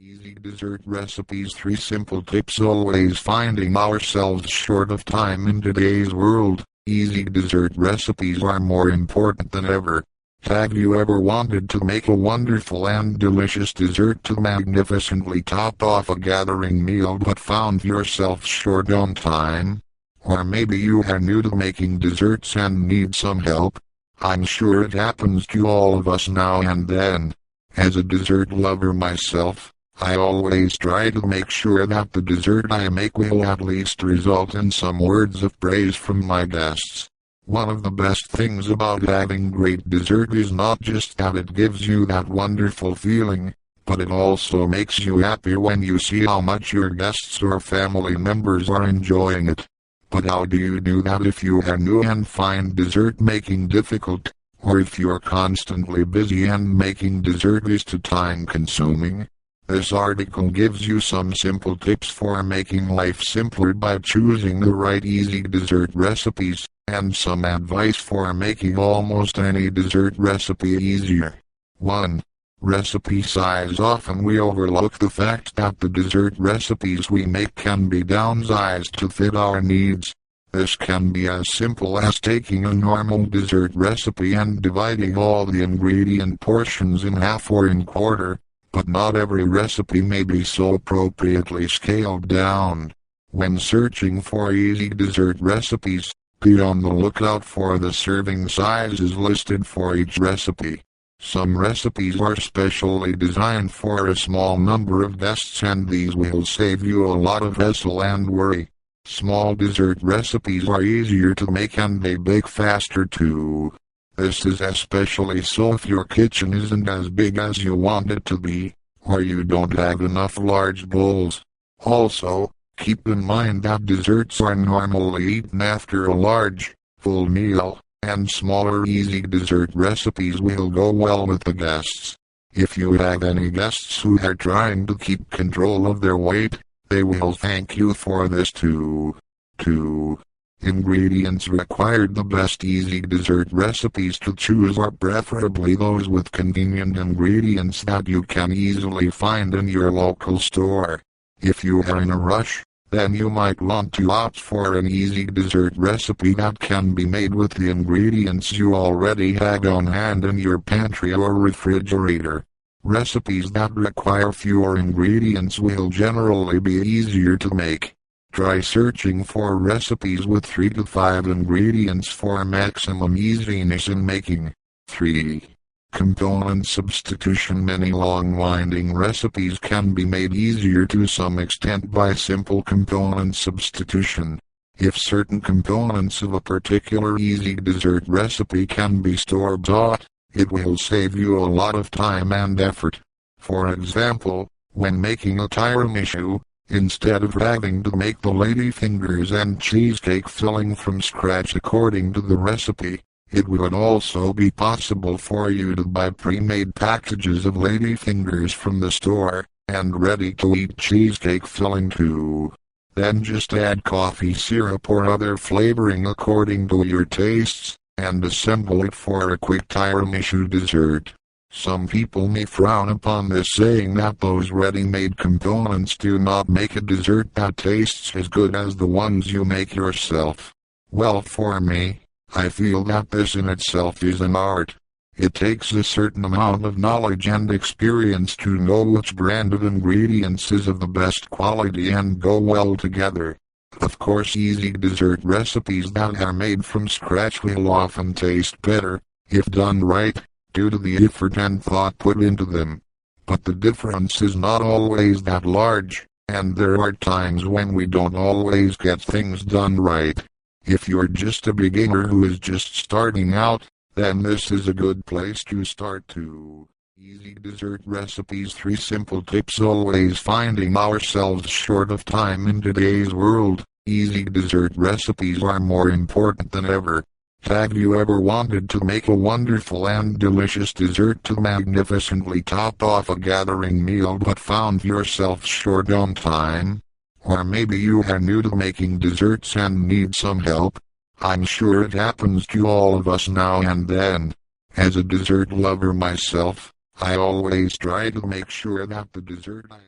Easy dessert recipes. 3 simple tips. Always finding ourselves short of time in today's world. Easy dessert recipes are more important than ever. Have you ever wanted to make a wonderful and delicious dessert to magnificently top off a gathering meal but found yourself short on time? Or maybe you are new to making desserts and need some help. I'm sure it happens to all of us now and then. As a dessert lover myself, I always try to make sure that the dessert I make will at least result in some words of praise from my guests. One of the best things about having great dessert is not just that it gives you that wonderful feeling, but it also makes you happy when you see how much your guests or family members are enjoying it. But how do you do that if you are new and find dessert making difficult, or if you're constantly busy and making dessert is too time consuming? This article gives you some simple tips for making life simpler by choosing the right easy dessert recipes, and some advice for making almost any dessert recipe easier. 1. Recipe size. Often we overlook the fact that the dessert recipes we make can be downsized to fit our needs. This can be as simple as taking a normal dessert recipe and dividing all the ingredient portions in half or in quarter. But not every recipe may be so appropriately scaled down. When searching for easy dessert recipes, be on the lookout for the serving sizes listed for each recipe. Some recipes are specially designed for a small number of guests, and these will save you a lot of hassle and worry. Small dessert recipes are easier to make and they bake faster too. This is especially so if your kitchen isn't as big as you want it to be, or you don't have enough large bowls. Also, keep in mind that desserts are normally eaten after a large, full meal, and smaller easy dessert recipes will go well with the guests. If you have any guests who are trying to keep control of their weight, they will thank you for this too. 2. Ingredients required. The best easy dessert recipes to choose are preferably those with convenient ingredients that you can easily find in your local store. If you are in a rush, then you might want to opt for an easy dessert recipe that can be made with the ingredients you already have on hand in your pantry or refrigerator. Recipes that require fewer ingredients will generally be easier to make. Try searching for recipes with 3 to 5 ingredients for maximum easiness in making. 3. Component substitution. Many long-winding recipes can be made easier to some extent by simple component substitution. If certain components of a particular easy dessert recipe can be store-bought, it will save you a lot of time and effort. For example, when making a tiramisu, instead of having to make the ladyfingers and cheesecake filling from scratch according to the recipe, it would also be possible for you to buy pre-made packages of ladyfingers from the store, and ready-to-eat cheesecake filling too. Then just add coffee syrup or other flavoring according to your tastes, and assemble it for a quick tiramisu dessert. Some people may frown upon this, saying that those ready-made components do not make a dessert that tastes as good as the ones you make yourself. Well, for me, I feel that this in itself is an art. It takes a certain amount of knowledge and experience to know which brand of ingredients is of the best quality and go well together. Of course, easy dessert recipes that are made from scratch will often taste better, if done right, due to the effort and thought put into them. But the difference is not always that large, and there are times when we don't always get things done right. If you're just a beginner who is just starting out, then this is a good place to start too. Easy dessert recipes. 3 simple tips. Always finding ourselves short of time in today's world. Easy dessert recipes are more important than ever. Have you ever wanted to make a wonderful and delicious dessert to magnificently top off a gathering meal but found yourself short on time? Or maybe you are new to making desserts and need some help. I'm sure it happens to all of us now and then. As a dessert lover myself, I always try to make sure that the dessert I